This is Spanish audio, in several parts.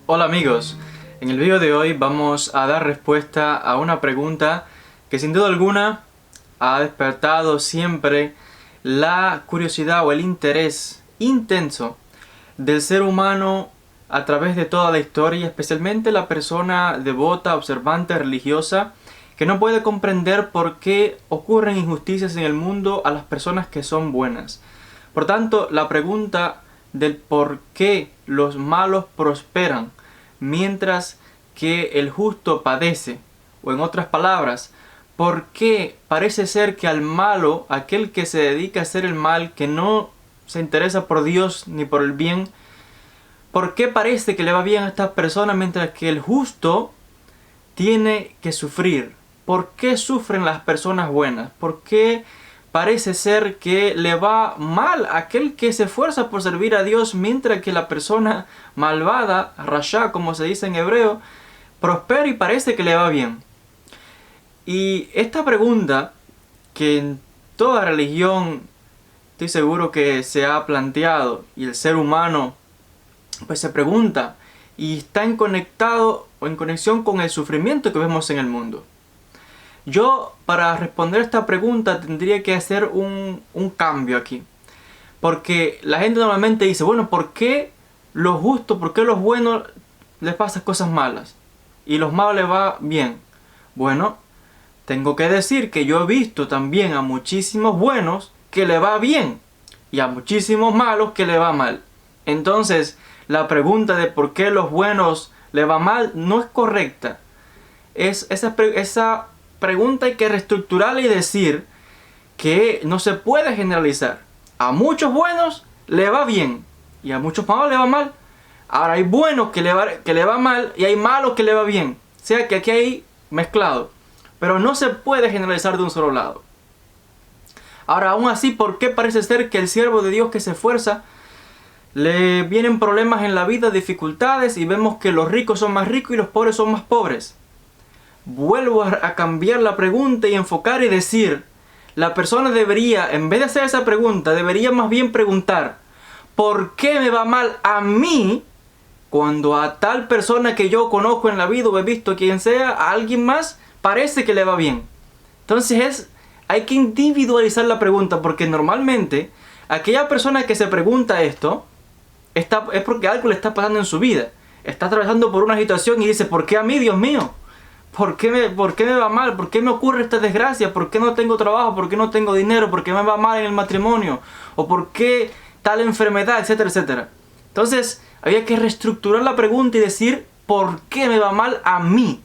Hola amigos, en el vídeo de hoy vamos a dar respuesta a una pregunta que sin duda alguna ha despertado siempre la curiosidad o el interés intenso del ser humano a través de toda la historia, especialmente la persona devota, observante, religiosa, que no puede comprender por qué ocurren injusticias en el mundo a las personas que son buenas. Por tanto, la pregunta del por qué los malos prosperan mientras que el justo padece, o en otras palabras, por qué parece ser que al malo, aquel que se dedica a hacer el mal, que no se interesa por Dios ni por el bien, por qué parece que le va bien a estas personas mientras que el justo tiene que sufrir. ¿Por qué sufren las personas buenas? ¿Por qué parece ser que le va mal a aquel que se esfuerza por servir a Dios mientras que la persona malvada, rasha como se dice en hebreo, prospera y parece que le va bien? Y esta pregunta, que en toda religión estoy seguro que se ha planteado y el ser humano pues se pregunta y está en conexión con el sufrimiento que vemos en el mundo. Yo, para responder esta pregunta, tendría que hacer un cambio aquí. Porque la gente normalmente dice, bueno, ¿por qué los justos, por qué los buenos les pasan cosas malas? Y los malos les va bien. Bueno, tengo que decir que yo he visto también a muchísimos buenos que le va bien. Y a muchísimos malos que le va mal. Entonces, la pregunta de por qué los buenos le va mal no es correcta. Esa pregunta hay que reestructurarla y decir que no se puede generalizar. A muchos buenos le va bien y a muchos malos le va mal. Ahora hay buenos que le va mal y hay malos que le va bien. O sea que aquí hay mezclado. Pero no se puede generalizar de un solo lado. Ahora, aún así, ¿por qué parece ser que el siervo de Dios que se esfuerza le vienen problemas en la vida, dificultades, y vemos que los ricos son más ricos y los pobres son más pobres? Vuelvo a cambiar la pregunta y enfocar y decir, la persona debería, en vez de hacer esa pregunta, debería más bien preguntar, ¿por qué me va mal a mí cuando a tal persona que yo conozco en la vida o he visto, quien sea, a alguien más, parece que le va bien? Entonces hay que individualizar la pregunta, porque normalmente aquella persona que se pregunta esto es porque algo le está pasando en su vida. Está atravesando por una situación y dice, ¿por qué a mí, Dios mío? ¿Por qué me va mal? ¿Por qué me ocurre esta desgracia? ¿Por qué no tengo trabajo? ¿Por qué no tengo dinero? ¿Por qué me va mal en el matrimonio? ¿O por qué tal enfermedad? Etcétera, etcétera. Entonces, había que reestructurar la pregunta y decir, ¿por qué me va mal a mí?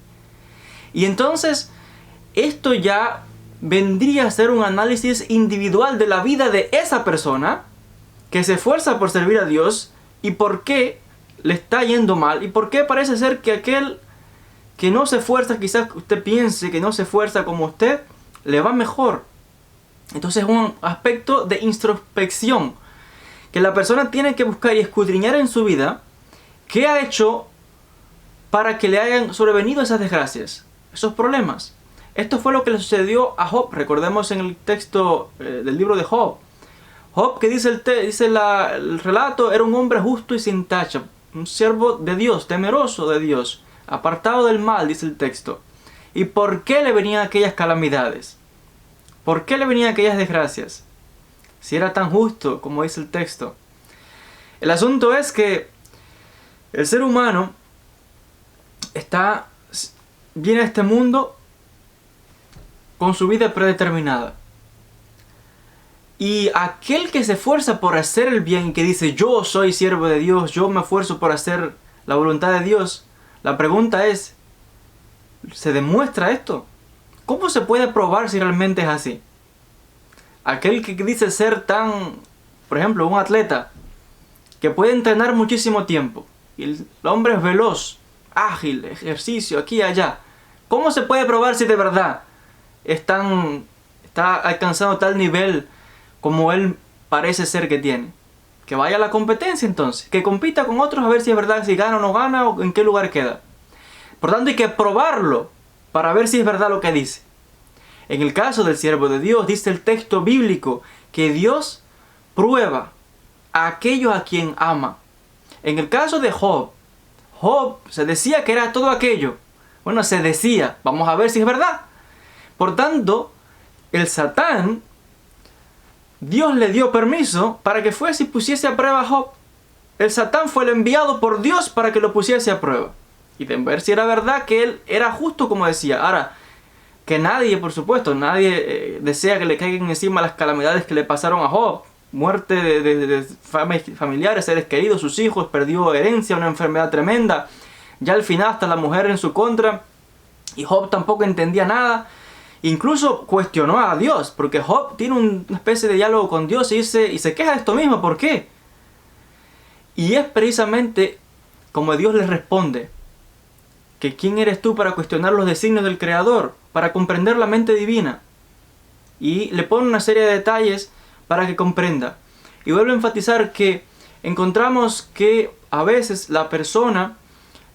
Y entonces, esto ya vendría a ser un análisis individual de la vida de esa persona que se esfuerza por servir a Dios y por qué le está yendo mal y por qué parece ser que aquel que no se esfuerza, quizás usted piense que no se esfuerza como usted, le va mejor. Entonces es un aspecto de introspección que la persona tiene que buscar y escudriñar en su vida qué ha hecho para que le hayan sobrevenido esas desgracias, esos problemas. Esto fue lo que le sucedió a Job. Recordemos en el texto del libro de Job. Job, que dice el relato, era un hombre justo y sin tacha, un siervo de Dios, temeroso de Dios, apartado del mal, dice el texto. ¿Y por qué le venían aquellas calamidades? ¿Por qué le venían aquellas desgracias? Si era tan justo como dice el texto. El asunto es que el ser humano viene a este mundo con su vida predeterminada. Y aquel que se esfuerza por hacer el bien y que dice, yo soy siervo de Dios, yo me esfuerzo por hacer la voluntad de Dios, la pregunta es, ¿se demuestra esto? ¿Cómo se puede probar si realmente es así? Aquel que dice ser por ejemplo, un atleta que puede entrenar muchísimo tiempo y el hombre es veloz, ágil, ejercicio aquí y allá, ¿cómo se puede probar si de verdad está alcanzando tal nivel como él parece ser que tiene? Que vaya a la competencia entonces, que compita con otros a ver si es verdad, si gana o no gana o en qué lugar queda. Por tanto hay que probarlo para ver si es verdad lo que dice. En el caso del siervo de Dios, dice el texto bíblico que Dios prueba a aquellos a quien ama. En el caso de Job, Job se decía que era todo aquello. Bueno, se decía, vamos a ver si es verdad. Por tanto, el Satán, Dios le dio permiso para que fuese y pusiese a prueba a Job. El Satán fue el enviado por Dios para que lo pusiese a prueba. Y de ver si era verdad que él era justo como decía. Ahora, que nadie, por supuesto, nadie desea que le caigan encima las calamidades que le pasaron a Job. Muerte de familiares, seres queridos, sus hijos, perdió herencia, una enfermedad tremenda. Ya al final hasta la mujer en su contra. Y Job tampoco entendía nada. Incluso cuestionó a Dios, porque Job tiene una especie de diálogo con Dios y se queja de esto mismo. ¿Por qué? Y es precisamente como Dios le responde, que ¿quién eres tú para cuestionar los designios del Creador? Para comprender la mente divina. Y le pone una serie de detalles para que comprenda. Y vuelvo a enfatizar que encontramos que a veces la persona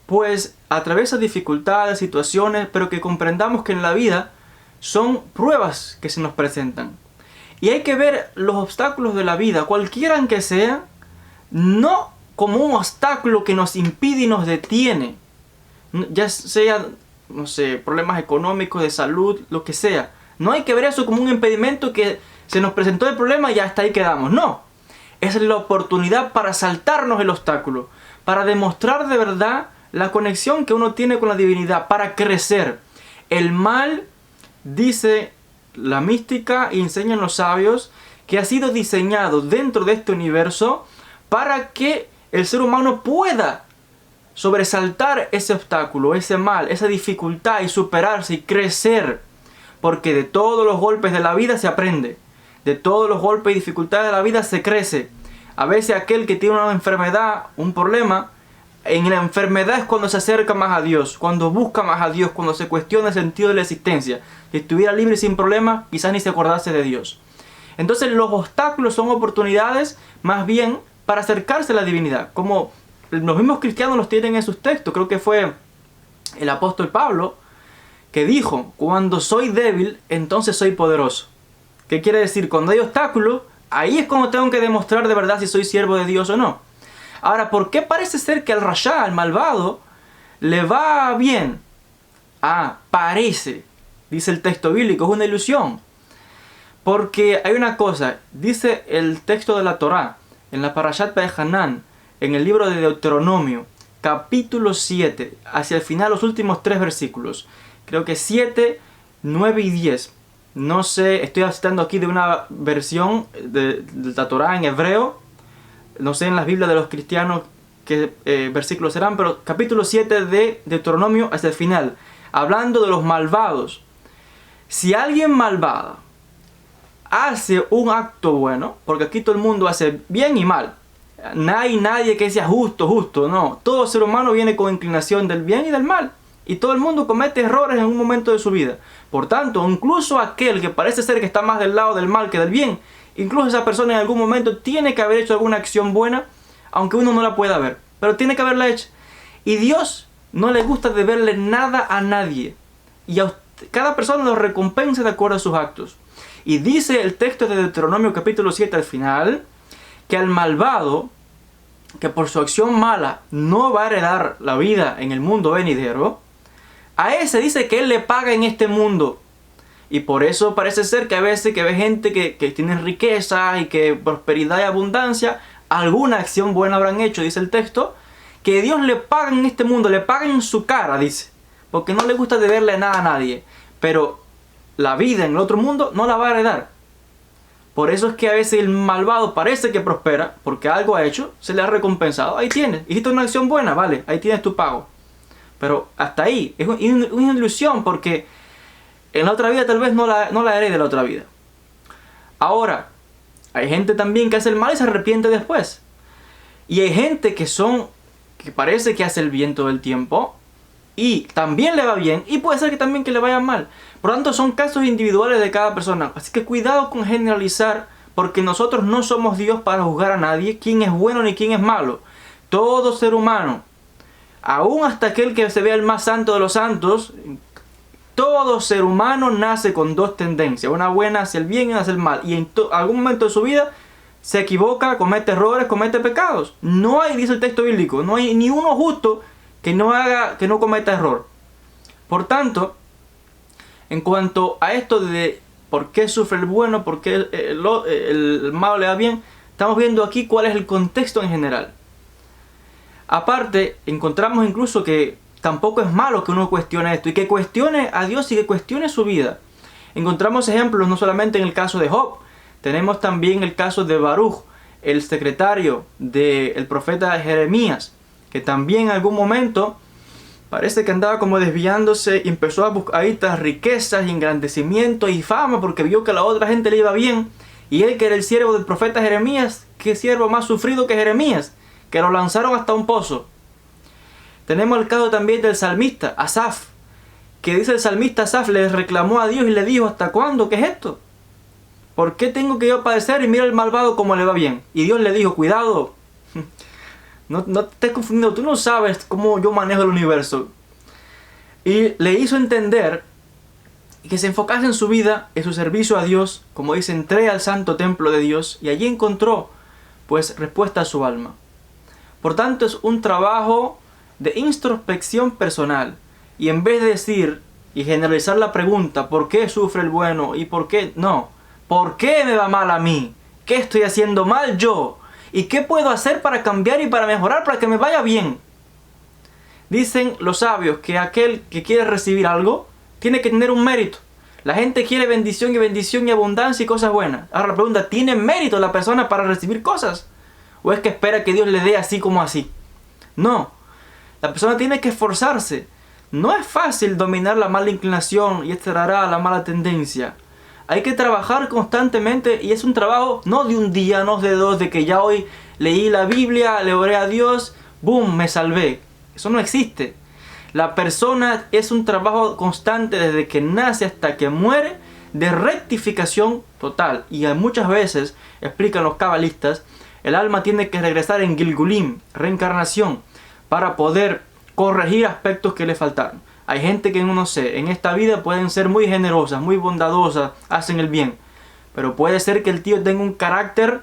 pues atraviesa dificultades, situaciones, pero que comprendamos que en la vida son pruebas que se nos presentan. Y hay que ver los obstáculos de la vida, cualquiera que sean, no como un obstáculo que nos impide y nos detiene. Ya sea, no sé, problemas económicos, de salud, lo que sea. No hay que ver eso como un impedimento que se nos presentó el problema y hasta ahí quedamos. No. Es la oportunidad para saltarnos el obstáculo. Para demostrar de verdad la conexión que uno tiene con la divinidad. Para crecer. El mal, dice la mística y enseñan los sabios, que ha sido diseñado dentro de este universo para que el ser humano pueda sobresaltar ese obstáculo, ese mal, esa dificultad y superarse y crecer. Porque de todos los golpes de la vida se aprende. De todos los golpes y dificultades de la vida se crece. A veces aquel que tiene una enfermedad, un problema, en la enfermedad es cuando se acerca más a Dios, cuando busca más a Dios, cuando se cuestiona el sentido de la existencia. Si estuviera libre y sin problema, quizás ni se acordase de Dios. Entonces los obstáculos son oportunidades más bien para acercarse a la divinidad. Como los mismos cristianos los tienen en sus textos. Creo que fue el apóstol Pablo que dijo, cuando soy débil, entonces soy poderoso. ¿Qué quiere decir? Cuando hay obstáculos, ahí es cuando tengo que demostrar de verdad si soy siervo de Dios o no. Ahora, ¿por qué parece ser que al rasha, al malvado, le va bien? Parece, dice el texto bíblico, es una ilusión. Porque hay una cosa, dice el texto de la Torá, en la Parashat Be'ehanan, en el libro de Deuteronomio, capítulo 7, hacia el final, los últimos 3 versículos. Creo que 7, 9 y 10. No sé, estoy citando aquí de una versión de la Torá en hebreo. No sé en las Biblias de los cristianos qué versículos serán, pero capítulo 7 de Deuteronomio hacia el final, hablando de los malvados. Si alguien malvado hace un acto bueno, porque aquí todo el mundo hace bien y mal. No hay nadie que sea justo, no. Todo ser humano viene con inclinación del bien y del mal. Y todo el mundo comete errores en un momento de su vida. Por tanto, incluso aquel que parece ser que está más del lado del mal que del bien, incluso esa persona en algún momento tiene que haber hecho alguna acción buena, aunque uno no la pueda ver. Pero tiene que haberla hecho. Y Dios no le gusta deberle nada a nadie. Y cada persona lo recompensa de acuerdo a sus actos. Y dice el texto de Deuteronomio capítulo 7 al final, que al malvado, que por su acción mala no va a heredar la vida en el mundo venidero, a ese dice que él le paga en este mundo. Y por eso parece ser que a veces que ve gente que tiene riqueza y que prosperidad y abundancia, alguna acción buena habrán hecho, dice el texto, que Dios le paga en este mundo, le paga en su cara, dice, porque no le gusta deberle nada a nadie, pero la vida en el otro mundo no la va a heredar. Por eso es que a veces el malvado parece que prospera, porque algo ha hecho, se le ha recompensado. Ahí tienes, hiciste una acción buena, vale, ahí tienes tu pago. Pero hasta ahí, es una ilusión, porque en la otra vida tal vez no la herede la otra vida. Ahora, hay gente también que hace el mal y se arrepiente después. Y hay gente que parece que hace el bien todo el tiempo, y también le va bien, y puede ser que también que le vaya mal. Por lo tanto, son casos individuales de cada persona. Así que cuidado con generalizar, porque nosotros no somos Dios para juzgar a nadie, quién es bueno ni quién es malo. Todo ser humano, aún hasta aquel que se vea el más santo de los santos, todo ser humano nace con 2 tendencias. Una buena hacia el bien y una hacia el mal. Y en algún momento de su vida se equivoca, comete errores, comete pecados. No hay, dice el texto bíblico, no hay ni uno justo que no cometa error. Por tanto, en cuanto a esto de por qué sufre el bueno, por qué el malo le va bien, estamos viendo aquí cuál es el contexto en general. Aparte, encontramos incluso que tampoco es malo que uno cuestione esto y que cuestione a Dios y que cuestione su vida. Encontramos ejemplos no solamente en el caso de Job, tenemos también el caso de Baruch, el secretario del profeta Jeremías, que también en algún momento parece que andaba como desviándose y empezó a buscar ahí tras riquezas y engrandecimiento y fama porque vio que a la otra gente le iba bien. Y él, que era el siervo del profeta Jeremías, qué siervo más sufrido que Jeremías, que lo lanzaron hasta un pozo. Tenemos el caso también del salmista Asaf, que dice el salmista Asaf le reclamó a Dios y le dijo: ¿hasta cuándo? ¿Qué es esto? ¿Por qué tengo que yo padecer y mira el malvado cómo le va bien? Y Dios le dijo: cuidado, no te estés confundiendo, tú no sabes cómo yo manejo el universo. Y le hizo entender que se enfocase en su vida, en su servicio a Dios. Como dice, entré al santo templo de Dios y allí encontró pues respuesta a su alma. Por tanto, es un trabajo de introspección personal. Y en vez de decir y generalizar la pregunta ¿por qué sufre el bueno? ¿Y por qué no? ¿Por qué me va mal a mí? ¿Qué estoy haciendo mal yo? ¿Y qué puedo hacer para cambiar y para mejorar para que me vaya bien? Dicen los sabios que aquel que quiere recibir algo tiene que tener un mérito. La gente quiere bendición y abundancia y cosas buenas. Ahora la pregunta, ¿tiene mérito la persona para recibir cosas? ¿O es que espera que Dios le dé así como así? No. La persona tiene que esforzarse. No es fácil dominar la mala inclinación y extraerá la mala tendencia. Hay que trabajar constantemente y es un trabajo no de un día, no de dos, de que ya hoy leí la Biblia, le oré a Dios, ¡boom!, me salvé. Eso no existe. La persona es un trabajo constante desde que nace hasta que muere, de rectificación total. Y muchas veces, explican los cabalistas, el alma tiene que regresar en Gilgulim, reencarnación, para poder corregir aspectos que le faltaron. Hay gente que, no sé, en esta vida pueden ser muy generosas, muy bondadosas, hacen el bien. Pero puede ser que el tío tenga un carácter,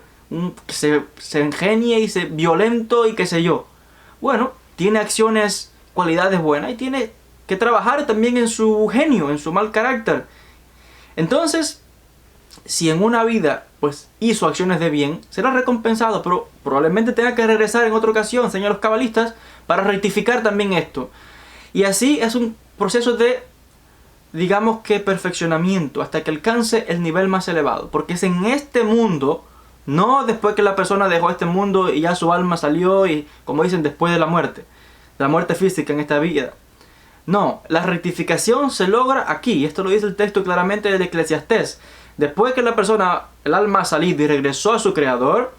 se ingenie y se violento y qué sé yo. Bueno, tiene acciones, cualidades buenas y tiene que trabajar también en su genio, en su mal carácter. Entonces, si en una vida pues hizo acciones de bien, será recompensado, pero probablemente tenga que regresar en otra ocasión, señores cabalistas, para rectificar también esto. Y así es un proceso de, digamos que perfeccionamiento, hasta que alcance el nivel más elevado. Porque es en este mundo, no después que la persona dejó este mundo y ya su alma salió y, como dicen, después de la muerte física en esta vida. No, la rectificación se logra aquí. Esto lo dice el texto claramente del Eclesiastés. Después que la persona, el alma ha salido y regresó a su creador,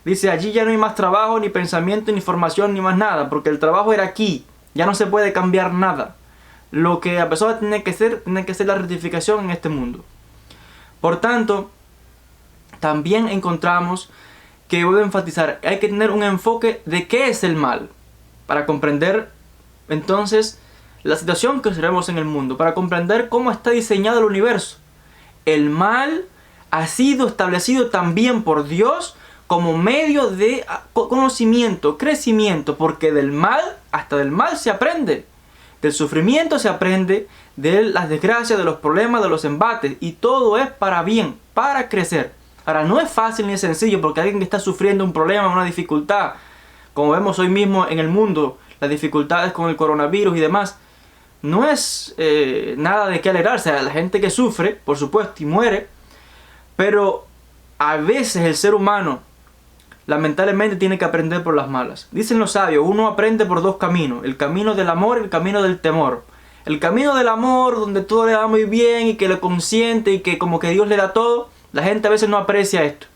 dice, allí ya no hay más trabajo, ni pensamiento, ni formación, ni más nada, porque el trabajo era aquí. Ya no se puede cambiar nada. Lo que la persona tiene que ser la rectificación en este mundo. Por tanto, también encontramos que vuelvo a enfatizar, hay que tener un enfoque de qué es el mal, para comprender entonces la situación que observamos en el mundo, para comprender cómo está diseñado el universo. El mal ha sido establecido también por Dios como medio de conocimiento, crecimiento, porque del mal, hasta del mal se aprende. Del sufrimiento se aprende, de las desgracias, de los problemas, de los embates, y todo es para bien, para crecer. Ahora, no es fácil ni sencillo, porque alguien que está sufriendo un problema, una dificultad, como vemos hoy mismo en el mundo, las dificultades con el coronavirus y demás, no es nada de qué alegrarse. La gente que sufre, por supuesto, y muere, pero a veces el ser humano lamentablemente tiene que aprender por las malas. Dicen los sabios, uno aprende por dos caminos, el camino del amor y el camino del temor. El camino del amor, donde todo le va muy bien y que le consiente y que como que Dios le da todo, la gente a veces no aprecia esto.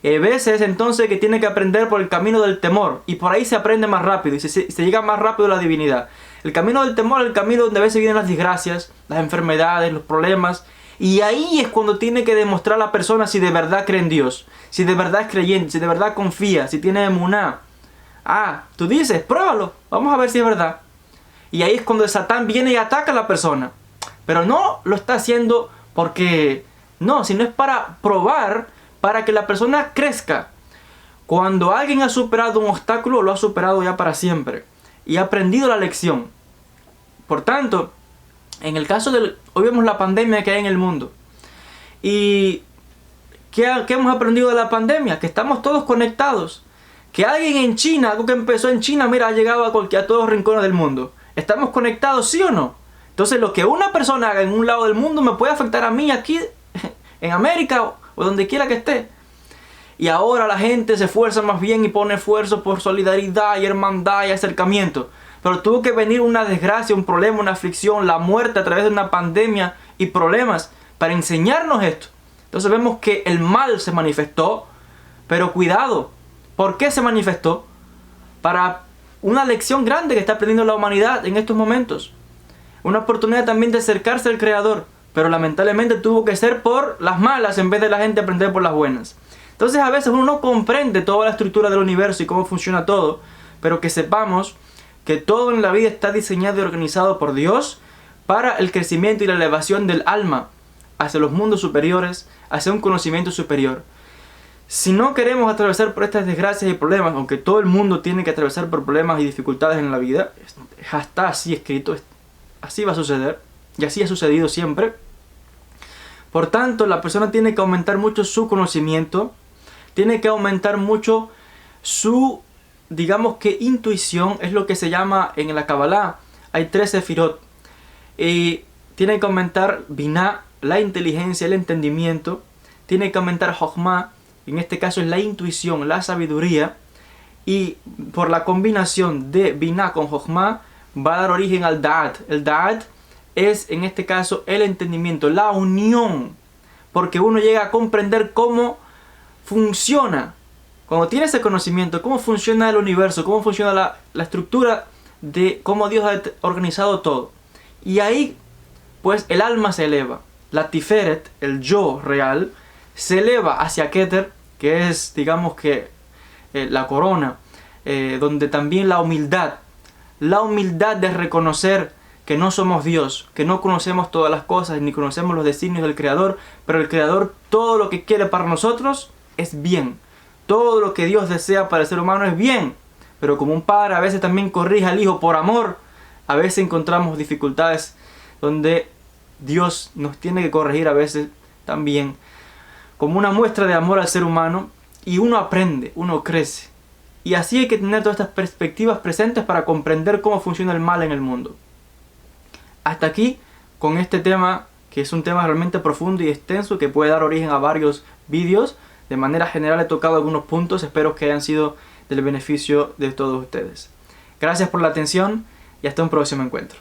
Y hay veces entonces que tiene que aprender por el camino del temor, y por ahí se aprende más rápido y se llega más rápido a la divinidad. El camino del temor es el camino donde a veces vienen las desgracias, las enfermedades, los problemas, y ahí es cuando tiene que demostrar a la persona si de verdad cree en Dios, si de verdad es creyente, si de verdad confía, si tiene emuná. Ah, tú dices, pruébalo, vamos a ver si es verdad. Y ahí es cuando el Satán viene y ataca a la persona. Pero no lo está haciendo porque no, sino es para probar, para que la persona crezca. Cuando alguien ha superado un obstáculo, lo ha superado ya para siempre. y ha aprendido la lección. Por tanto, en el caso hoy vemos la pandemia que hay en el mundo. ¿Y qué hemos aprendido de la pandemia? Que estamos todos conectados. Que alguien en China, algo que empezó en China, mira, ha llegado a todos los rincones del mundo. ¿Estamos conectados, sí o no? Entonces, lo que una persona haga en un lado del mundo me puede afectar a mí aquí, en América o donde quiera que esté. Y ahora la gente se esfuerza más bien y pone esfuerzo por solidaridad y hermandad y acercamiento. Pero tuvo que venir una desgracia, un problema, una aflicción, la muerte a través de una pandemia y problemas para enseñarnos esto. Entonces vemos que el mal se manifestó, pero cuidado. ¿Por qué se manifestó? Para una lección grande que está aprendiendo la humanidad en estos momentos. Una oportunidad también de acercarse al Creador, pero lamentablemente tuvo que ser por las malas en vez de la gente aprender por las buenas. Entonces a veces uno no comprende toda la estructura del universo y cómo funciona todo, pero que sepamos que todo en la vida está diseñado y organizado por Dios para el crecimiento y la elevación del alma hacia los mundos superiores, hacia un conocimiento superior. Si no queremos atravesar por estas desgracias y problemas, aunque todo el mundo tiene que atravesar por problemas y dificultades en la vida, está así escrito, así va a suceder, y así ha sucedido siempre. Por tanto, la persona tiene que aumentar mucho su conocimiento, tiene que aumentar mucho su, digamos que intuición, es lo que se llama en la Kabbalah, hay 13 sefirot, y tiene que aumentar Binah, la inteligencia, el entendimiento, tiene que aumentar Jochma, en este caso es la intuición, la sabiduría, y por la combinación de Binah con Jochma va a dar origen al Da'at. El Da'at es en este caso el entendimiento, la unión, porque uno llega a comprender cómo funciona, cuando tiene ese conocimiento, cómo funciona el universo, cómo funciona la estructura de cómo Dios ha organizado todo. Y ahí pues el alma se eleva, la Tiferet, el yo real, se eleva hacia Keter, que es, digamos que, la corona, donde también la humildad de reconocer que no somos Dios, que no conocemos todas las cosas, ni conocemos los designios del Creador, pero el Creador todo lo que quiere para nosotros es bien. Todo lo que Dios desea para el ser humano es bien, pero como un padre a veces también corrige al hijo por amor, a veces encontramos dificultades donde Dios nos tiene que corregir a veces también como una muestra de amor al ser humano, y uno aprende, uno crece. Y así hay que tener todas estas perspectivas presentes para comprender cómo funciona el mal en el mundo. Hasta aquí con este tema, que es un tema realmente profundo y extenso que puede dar origen a varios vídeos. De manera general he tocado algunos puntos, espero que hayan sido del beneficio de todos ustedes. Gracias por la atención y hasta un próximo encuentro.